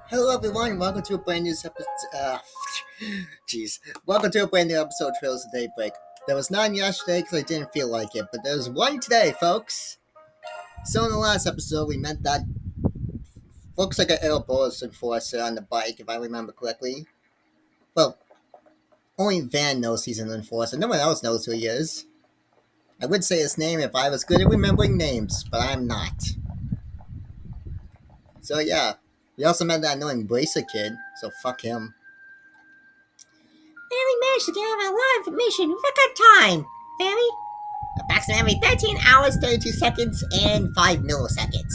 Hello everyone, welcome to a brand new episode. Jeez, welcome to a brand new episode of Trails of Daybreak. There was none yesterday because I didn't feel like it, but there's one today, folks. So in the last episode, we met that looks like an Ouroboros enforcer on the bike, if I remember correctly. Well, only Van knows he's an enforcer. No one else knows who he is. I would say his name if I was good at remembering names, but I'm not. So yeah, we also met that annoying bracer kid, so fuck him. Barely managed to gather a lot of information in record time. Very approximately 13 hours, 32 seconds, and 5 milliseconds.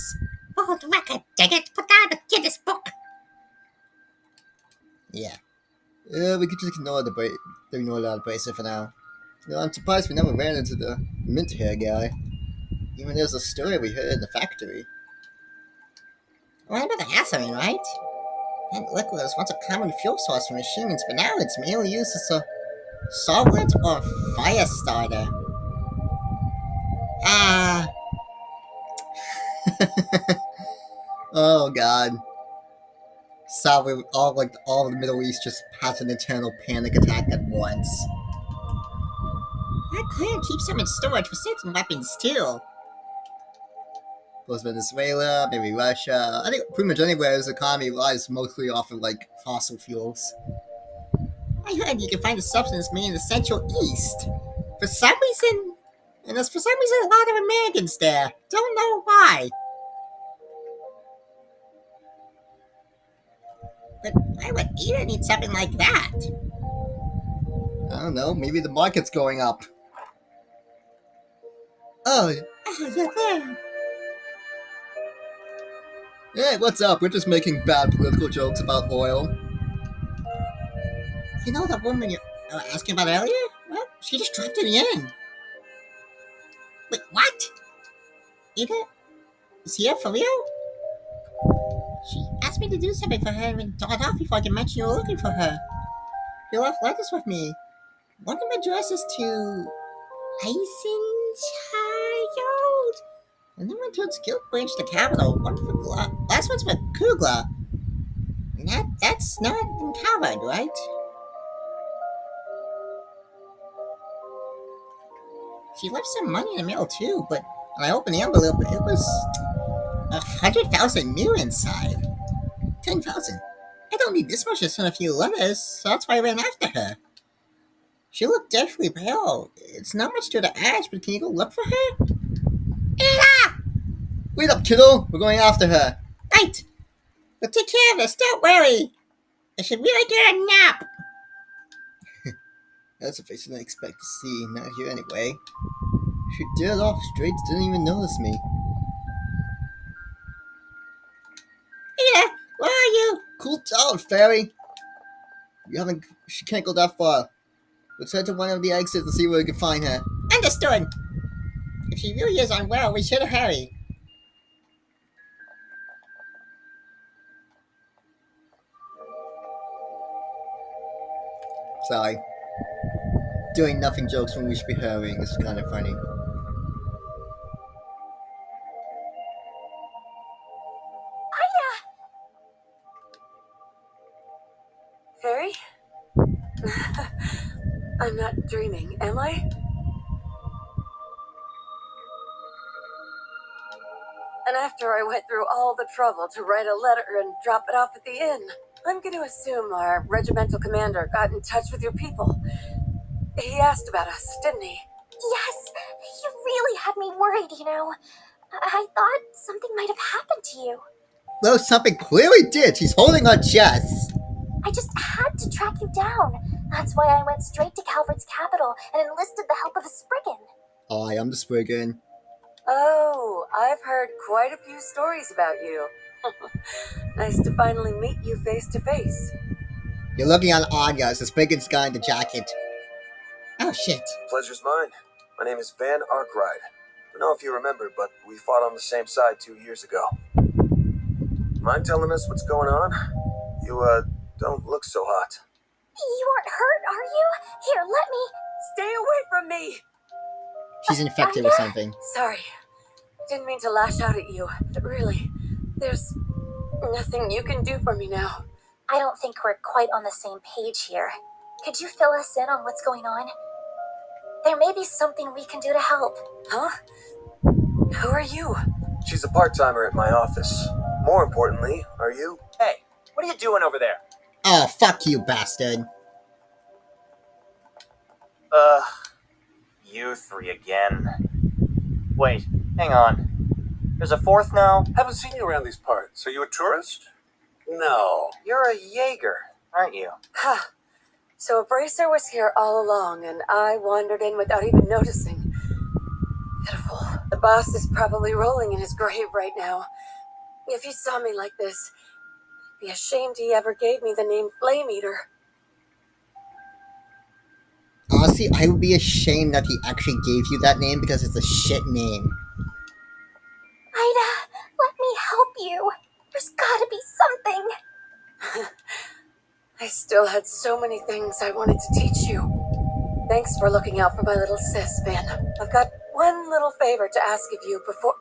World record, dang it! Put that in the Guinness book. Yeah. We could just ignore that bracer for now. I'm surprised we never ran into the mint hair guy. Even there's a story we heard in the factory. Well, I better ask something, right? That liquid was once a common fuel source for machines, but now it's mainly used as a solvent or fire starter. Oh god. Salve, all of the Middle East just has an eternal panic attack at once. That clan keeps some in storage for certain weapons, too. Goes Venezuela, maybe Russia. I think pretty much anywhere his economy relies mostly off of, fossil fuels. I heard you can find a substance made in the Central East. For some reason, a lot of Americans there. Don't know why. But why would Edith need something like that? I don't know, maybe the market's going up. Oh, You're there. Hey, what's up? We're just making bad political jokes about oil. You know that woman you were asking about earlier? Well, she just dropped to the end. Wait, what? Edith? Is here for real? She asked me to do something for her and got off before I could mention you were looking for her. You left letters with me. One of them addresses to Eisenchild. And then one towards Guild Branch, the capital. One for last one's for Kugla. And that's not in Calvard, right? She left some money in the mail too, but when I opened the envelope, it was 100,000 new inside. 10,000. I don't need this much to send a few letters, so that's why I ran after her. She looked deathly pale. It's not much to the ash, but can you go look for her? Ada! Wait up, kiddo! We're going after her. Right! We'll take care of this, don't worry. I should really get a nap. That's a face I didn't expect to see. Not here anyway. She dared off straight, didn't even notice me. Ada, where are you? Cool down, fairy! She can't go that far. Let's head to one of the exits and see where we can find her. Understood. If she really is unwell, we should hurry. Sorry. Doing nothing jokes when we should be hurrying is kind of funny. Fairy? I'm not dreaming, am I? And after I went through all the trouble to write a letter and drop it off at the inn, I'm going to assume our regimental commander got in touch with your people. He asked about us, didn't he? Yes, you really had me worried, you know. I thought something might have happened to you. Well, something clearly did. She's holding her chest. I just had to track you down. That's why I went straight to Calvard's capital and enlisted the help of a Spriggan. I am the Spriggan. Oh, I've heard quite a few stories about you. Nice to finally meet you face to face. You're looking at Anya as the Spriggan's guy in the jacket. Oh, shit. Pleasure's mine. My name is Van Arkride. Don't know if you remember, but we fought on the same side 2 years ago. Mind telling us what's going on? You, don't look so hot. You aren't hurt, are you? Here, let me. Stay away from me! She's infected with something. Sorry. Didn't mean to lash out at you. But really, there's Nothing you can do for me now. I don't think we're quite on the same page here. Could you fill us in on what's going on? There may be something we can do to help. Huh? Who are you? She's a part-timer at my office. More importantly, are you? Hey, what are you doing over there? Oh, fuck you, bastard. You three again. Wait, hang on. There's a fourth now? Haven't seen you around these parts. Are you a tourist? No. You're a Jaeger, aren't you? Ha! So a bracer was here all along, and I wandered in without even noticing. Pitiful. The boss is probably rolling in his grave right now. If he saw me like this, he'd be ashamed he ever gave me the name Flame Eater. Honestly, I would be ashamed that he actually gave you that name because it's a shit name. Ida, let me help you. There's gotta be something. I still had so many things I wanted to teach you. Thanks for looking out for my little sis, Van. I've got one little favor to ask of you before...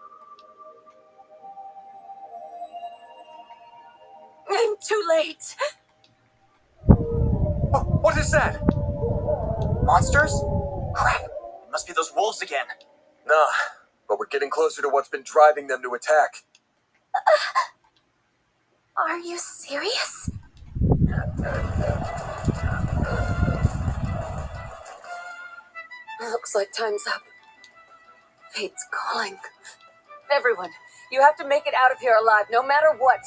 I'm too late. Oh, what is that? Monsters? Crap, it must be those wolves again. Nah, but we're getting closer to what's been driving them to attack. Are you serious? Looks like time's up. Fate's calling. Everyone, you have to make it out of here alive, no matter what.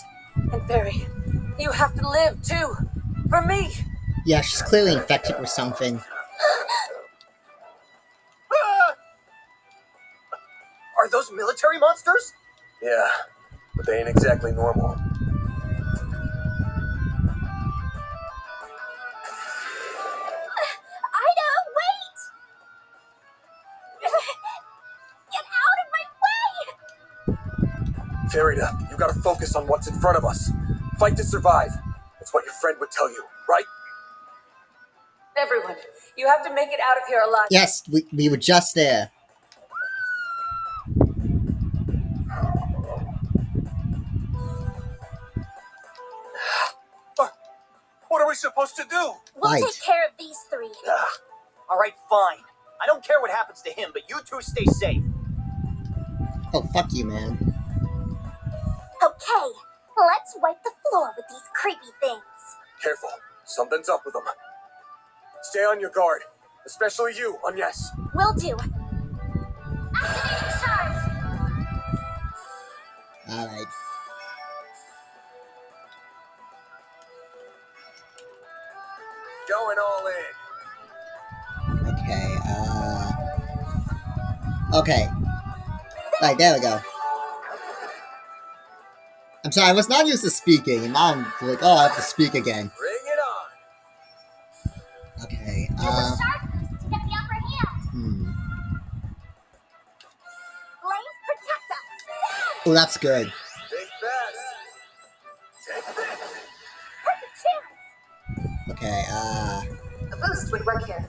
And Fairy, you have to live too. For me. Yeah, she's clearly infected with something. Are those military monsters? Yeah, but they ain't exactly normal. Ida, wait! Get out of my way! Farida, you gotta focus on what's in front of us. Fight to survive. That's what your friend would tell you, right? Everyone, you have to make it out of here alive. Yes, we were just there. What are we supposed to do? We'll Fight. take care of these three. Alright, fine. I don't care what happens to him, but you two stay safe. Oh, fuck you, man. Okay, let's wipe the floor with these creepy things. Careful, something's up with them. Stay on your guard, especially you, Agnes. Will do. Activating charge! Alright. Going all in. Okay, Okay. Right, there we go. I'm sorry, I was not used to speaking, and now I'm like, oh, I have to speak again. Bring it on. Okay, Use the sharpness to get the upper hand. Flames protect us. Oh, that's good. Think fast. Take this. Perfect chance. Okay, A boost would work here.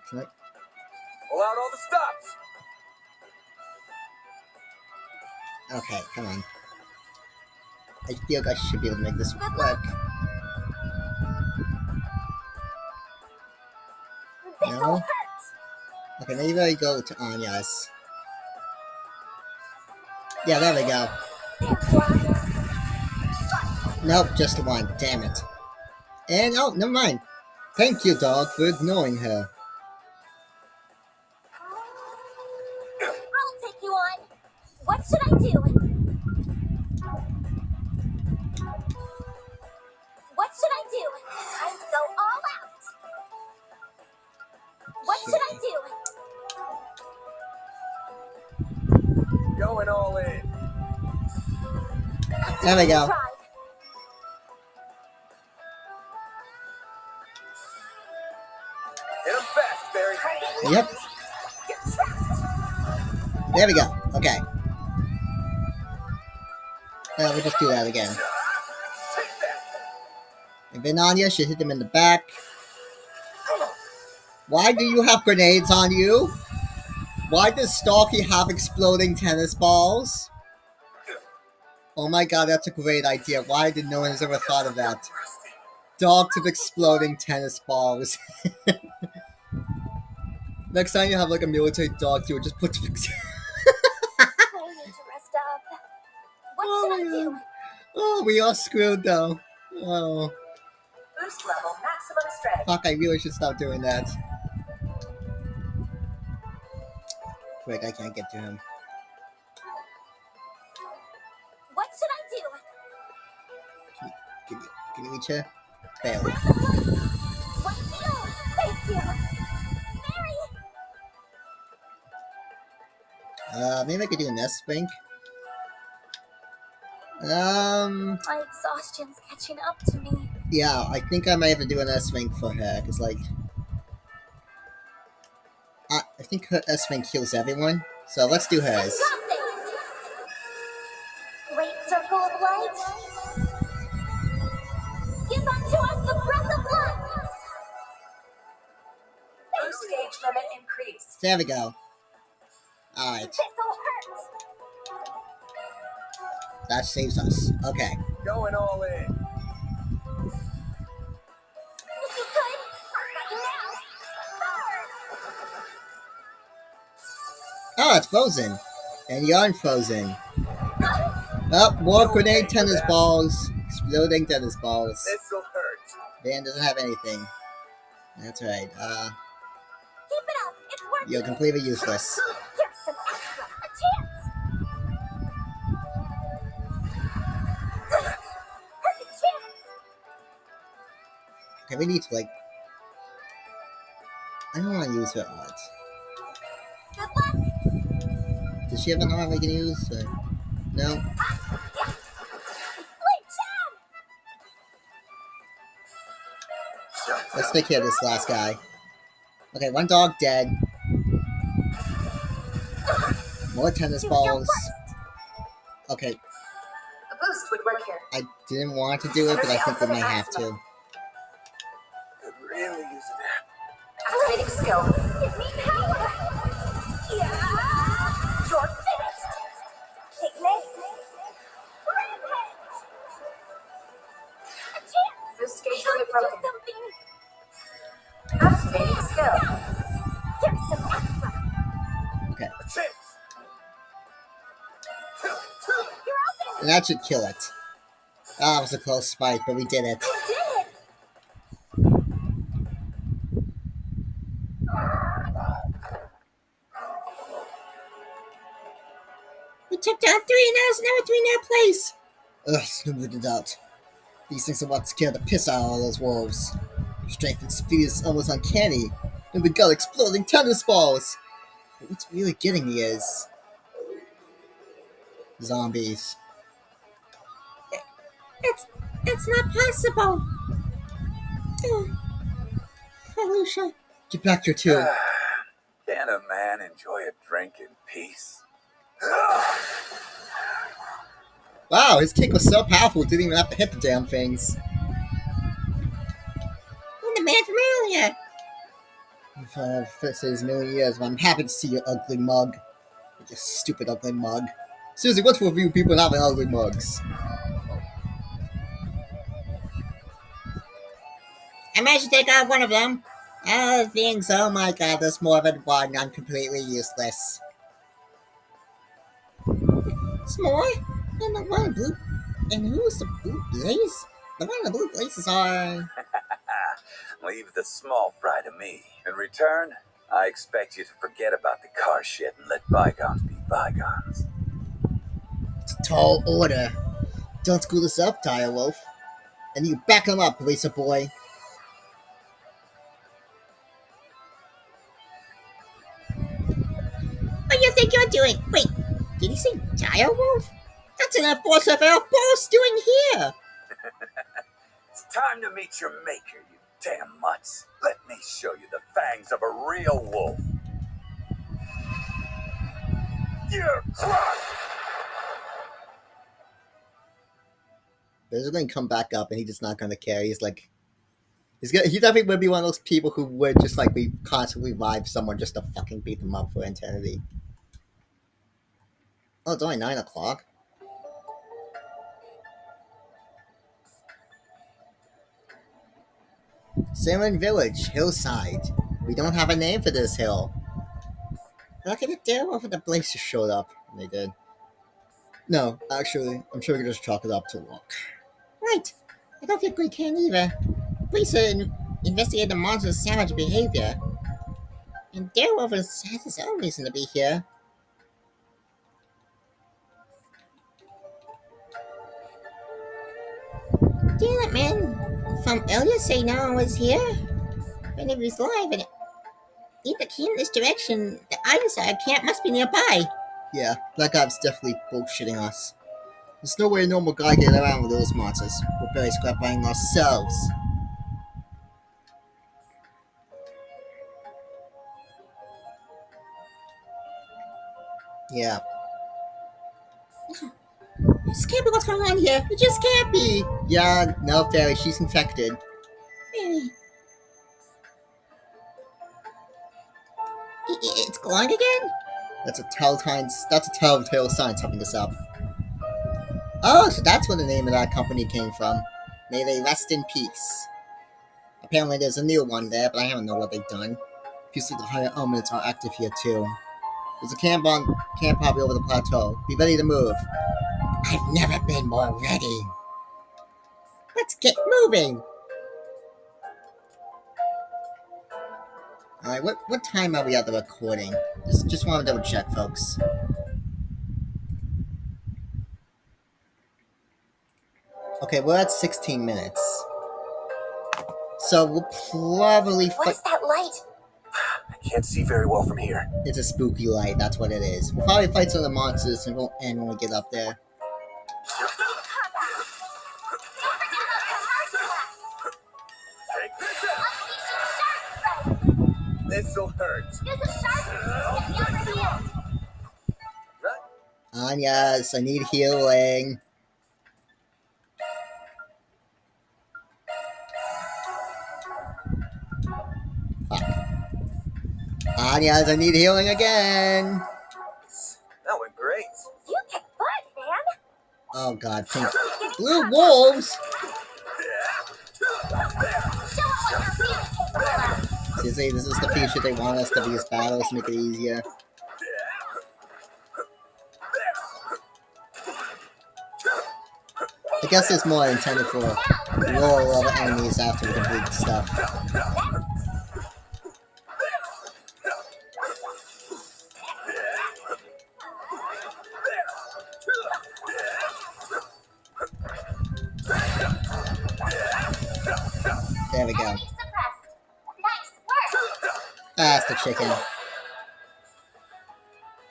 can I- Pull out all the stops. okay, come on. I feel like I should be able to make this work. This'll No? hurt. Okay, maybe I go to Anya's. Yeah, there we go. There, Brian. Nope, just one. Damn it. And, oh, never mind. Thank you, dog, for ignoring her. I'll take you on. What should I do? What should I do? Time to go all out. What should I do? Going all in. There we go. Try. Hit him fast, Barry. Yep, You're trapped. there we go. Okay. We'll just do that again. Take that. And then Anya should hit him in the back. Why do you have grenades on you? Why does Stalky have exploding tennis balls? Oh my god, that's a great idea. Why did no one has ever thought of that? Dogs with exploding tennis balls. Next time you have like a military dog, you would just put. I need to rest up. What should I do? Oh, we all screwed though. Oh. Boost level maximum strength. Fuck, I really should stop doing that. Frick, I can't get to him. What should I do? Can you reach her? Barely. What do? Thank you. Mary! Maybe I could do an S-Spink. My exhaustion's catching up to me. Yeah, I think I might have to do an S-Spink for her, because, like... I think her S-Spink heals everyone, so let's do hers. Great circle of light. Give unto us the breath of life. Boost gauge limit increased. There we go. Alright, This'll hurt. that saves us. Okay. Going all in. If you could, right now. Oh, it's frozen. And you're unfrozen. Oh, more grenade tennis balls. Exploding tennis balls. This'll hurt. Van doesn't have anything. That's right. Keep it up. It's working. You're completely useless. Here's some extra. A chance. Perfect chance. Okay, we need to, like... I don't want to use her art. Good luck. Does she have an arm we can use? Or... No? Blade jam. Let's take care of this last guy. Okay, one dog dead. More tennis balls. Okay, A boost would work here. I didn't want to do it, but I think we might have to. Could really use a nap. Activating skill. Give me power. Yeah. You're finished. Piglet. Rampage. A chance. Boost gauge Help limit do broken. something. Activating skill. Here's some extra. Okay, A chance. You're open. and that should kill it. Ah, it was a close fight, but we did it. You did it. We took down 3 and now we're 3 in their place. Ugh, snooped it out. These things are what scared the piss out of all those wolves. Their strength and speed is almost uncanny, and we got exploding tennis balls. But what's really getting me is zombies. It's not possible. Alicia, get back here too. Can a man enjoy a drink in peace? Wow, his kick was so powerful, didn't even have to hit the damn things. I'm the man from earlier. This is million years, but I'm happy to see your ugly mug. Your stupid ugly mug. Seriously, what's with you people having ugly mugs? I managed to take out one of them. Other things, oh my god, there's more than one. I'm completely useless. It's more? And the one in blue. And who's the blue blaze? The one in the blue blazes are. Leave the small fry to me. In return, I expect you to forget about the car shit and let bygones be bygones. It's a tall order. Don't screw this up, Dire Wolf. And you back him up, Racer Boy. What do you think you're doing? Wait, did he say Dire Wolf? That's an enforcer of our boss doing here. It's time to meet your maker, you damn mutts. Let me show you the fangs of a real wolf. You're crushed! He's going to come back up, and he's just not going to care. He's like, he definitely would be one of those people who would just like we constantly revive someone just to fucking beat them up for eternity. Oh, it's only 9 o'clock. Salmon Village, hillside. We don't have a name for this hill. Look at it there over the place just showed up. They did. No, actually, I'm sure we can just chalk it up to luck. Right. I don't think we can either. Police investigate the monster's savage behavior. And Darewover has his own reason to be here. Damn it, man. From earlier say no one was here. When it was live and either came this direction, the other side camp must be nearby. Yeah, Black Ops definitely bullshitting us. There's no way a normal guy get around with those monsters. We're barely scrap buying ourselves. Yeah. This can't be what's going on here. It just can't be. Yeah, no, Fairy, she's infected. It's glowing again? That's a telltale sign something us up. Oh, so that's where the name of that company came from. May they rest in peace. Apparently there's a new one there, but I don't know what they've done. Feels like the higher elements are active here too. There's a camp probably over the plateau. Be ready to move. I've never been more ready. Let's get moving. Alright, what time are we at the recording? Just want to double check, folks. Okay, we're at 16 minutes. So we'll probably What is that light? I can't see very well from here. It's a spooky light, that's what it is. We'll probably fight some of the monsters and we'll end when we get up there. This'll hurt. Anyas, I need healing. Fuck. Anyas, I need healing again. That went great. You kick butt, man. Oh god, pink. Blue wolves! Seriously, this is the feature they want us to be as battles to make it easier. I guess it's more intended for lower level enemies after we complete the stuff. There we go. That's the chicken.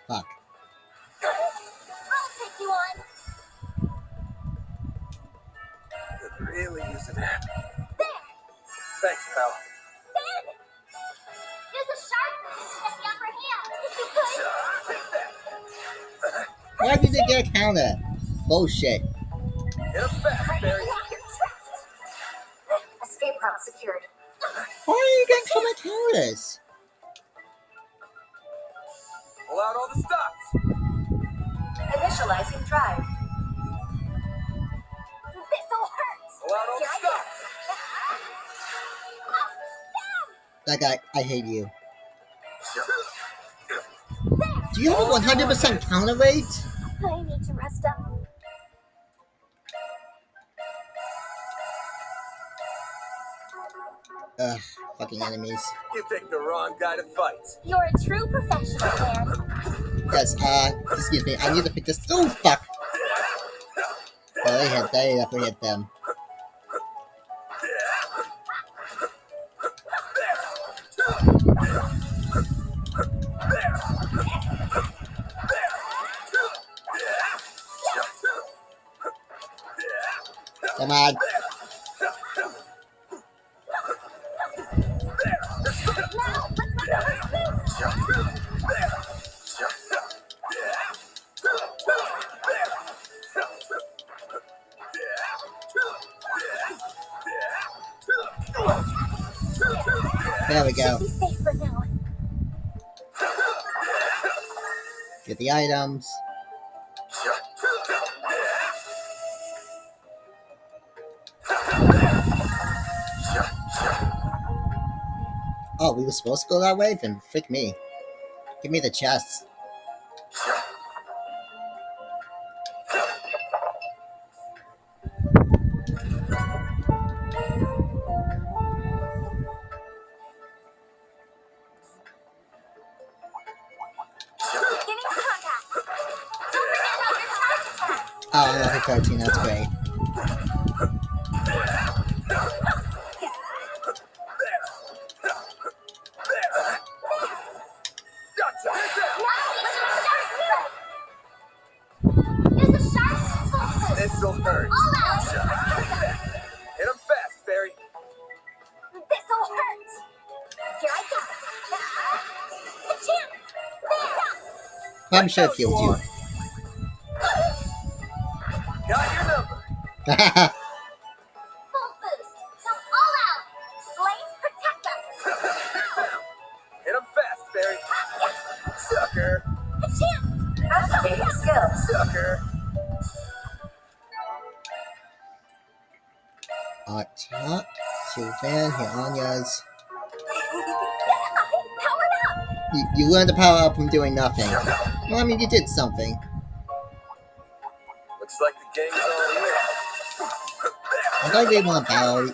Fuck. I'll take you on. Could really use a nap. There. Thanks, pal. Ben. There's a shark at the upper hand. If you could. Why did they get a counter? Bullshit. Get up fast, Barry. Escape route secured. Why are you getting so many counters? Pull out all the stops. Initializing drive. This'll hurt. Pull out all the stops. That guy, I hate you. Do you have a 100% counter rate? I need to rest up. Ugh, fucking enemies. You picked the wrong guy to fight. You're a true professional, man. Yes, excuse me, I need to pick this. Oh, fuck! Oh, they definitely hit them. Come on. There we go. Be safe for now. Get the items. Oh, we were supposed to go that way? Then frick me. Give me the chest. Oh, I love the cartoon. That's great. This'll hurt. Hit him fast, Barry. This'll hurt. Here I go. The champ. Probably should have healed you. Got your number. Full boost. So all out. Blades protect us. Hit him fast, Barry. Sucker. The champ. Activating skill. Sucker. Attack. Sylvan, here Anya's. Powered up. You learned to power up from doing nothing. Well, I mean, you did something. Looks like the gang's all here. I thought they want to battle. Here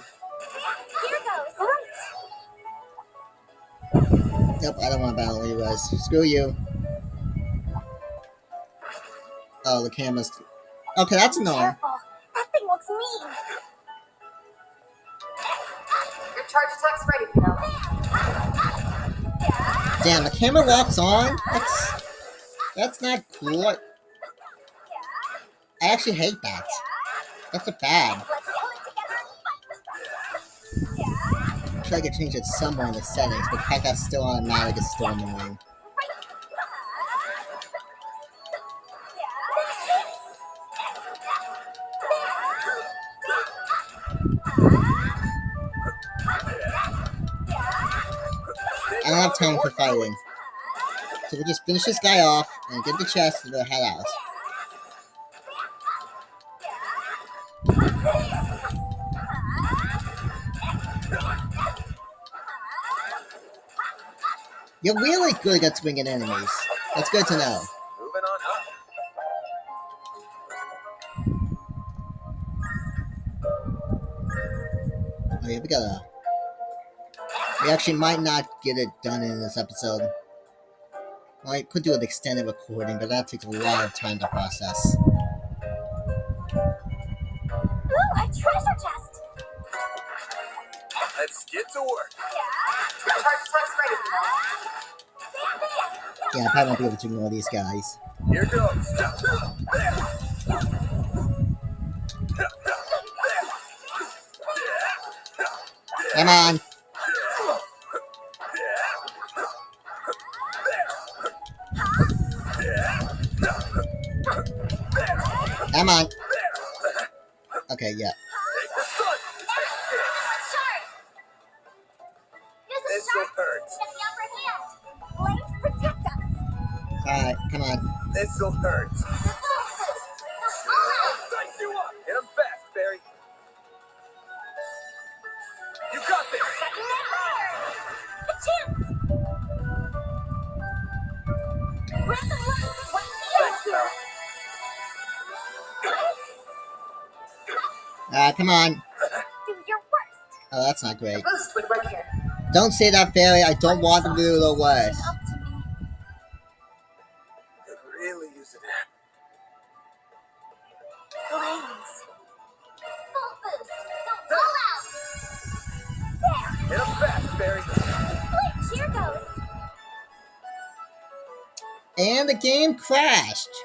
goes. Yep, I don't want to battle you guys. Screw you. Oh, the camera's... Okay, that's annoying. Careful. That thing looks mean. Your charge attack's ready, you know. Damn, the camera locks on? That's not cool. I actually hate that. That's a bad. Let's pull it together. I'm sure I could change it somewhere in the settings, but heck, that's still automatic. It's still annoying. I don't have time for fighting. So we'll just finish this guy off and get the chest and then head out. You're really good at swinging enemies. That's good to know. Moving on up. Oh yeah, we actually might not get it done in this episode. Well, I could do an extended recording, but that takes a lot of time to process. Ooh, a treasure chest. Let's get to work. Your charge attack's ready, you know. Yeah, I probably won't be able to ignore these guys. Here goes. Come on! Come on! Okay, yeah. This'll hurt. Alright, come on. This'll hurt. Dice you up. Hit him fast, Barry. You got this. Thanks, pal. Come on. Do your worst. Oh, that's not great. Boost would work here. Don't say that, Fairy. I don't want them to do the worst. Up to me. Could really use it. Blades. Full boost. Go all out. Hit him fast, Barry. Blades, here goes. And the game crashed.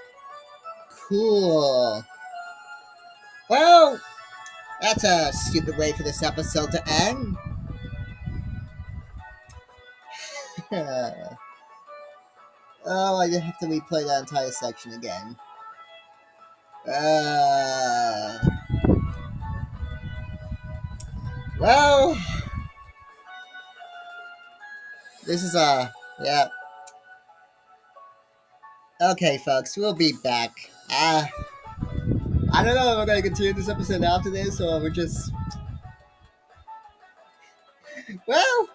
Cool. Well, that's a stupid way for this episode to end. Oh, I have to replay that entire section again. Well, this is yeah. Okay, folks, we'll be back. I don't know if we're gonna continue this episode after this, or we're just... Well,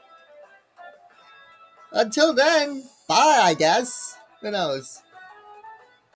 Until then, bye, I guess. Who knows?